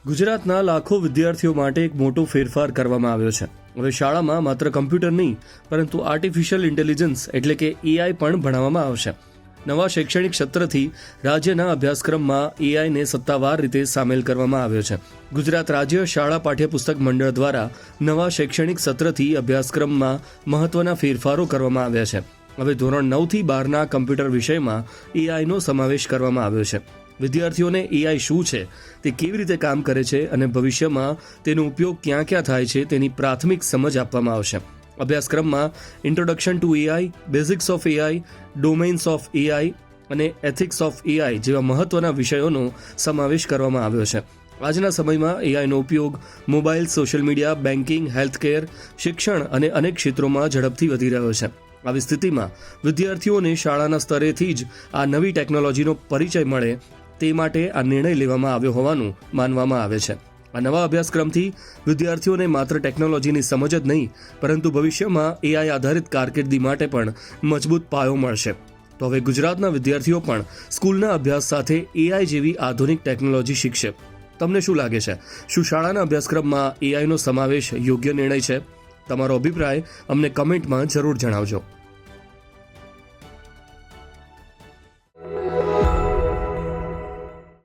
ગુજરાતના લાખો વિદ્યાર્થીઓ માટે એક મોટો ફેરફાર કરવામાં આવ્યો છે. હવે શાળામાં માત્ર કમ્પ્યુટર નહીં પરંતુ આર્ટિફિશિયલ ઇન્ટેલિજન્સ એટલે કે એઆઈ પણ ભણાવવામાં આવશે. નવા શૈક્ષણિક સત્રથી રાજ્યના અભ્યાસક્રમમાં એઆઈને સત્તાવાર રીતે સામેલ કરવામાં આવ્યો છે. ગુજરાત રાજ્ય શાળા પાઠ્યપુસ્તક મંડળ દ્વારા નવા શૈક્ષણિક સત્રથી અભ્યાસક્રમમાં મહત્વના ફેરફારો કરવામાં આવ્યા છે. હવે ધોરણ 9 થી 12ના કમ્પ્યુટર વિષયમાં એઆઈનો સમાવેશ કરવામાં આવ્યો છે. વિદ્યાર્થીઓને એઆઈ શું છે, તે કેવી રીતે કામ કરે છે અને ભવિષ્યમાં તેનો ઉપયોગ ક્યાં ક્યાં થાય છે તેની પ્રાથમિક સમજ આપવામાં આવશે. અભ્યાસક્રમમાં introduction to AI, basics of AI, domains of AI અને એથિક્સ ઓફ એઆઈ જેવા મહત્વના વિષયોનો સમાવેશ કરવામાં આવ્યો છે. આજના સમયમાં એઆઈનો ઉપયોગ mobile, social media, banking, healthcare, શિક્ષણ અને અનેક ક્ષેત્રોમાં ઝડપથી વધી રહ્યો છે. આવી સ્થિતિમાં વિદ્યાર્થીઓને શાળાના સ્તરેથી જ આ નવી ટેકનોલોજીનો પરિચય મળે તે માટે આ નિર્ણય લેવામાં આવ્યો હોવાનું માનવામાં આવે છે. આ નવા અભ્યાસક્રમથી વિદ્યાર્થીઓને માત્ર ટેકનોલોજીની સમજ જ નહીં પરંતુ ભવિષ્યમાં એઆઈ આધારિત કારકિર્દી માટે પણ મજબૂત પાયો મળશે. તો હવે ગુજરાતના વિદ્યાર્થીઓ પણ સ્કૂલના અભ્યાસ સાથે એઆઈ જેવી આધુનિક ટેકનોલોજી શીખશે. તમને શું લાગે છે? શું શાળાના અભ્યાસક્રમમાં એઆઈનો સમાવેશ યોગ્ય નિર્ણય છે? તમારો અભિપ્રાય અમને કમેન્ટમાં જરૂર જણાવજો.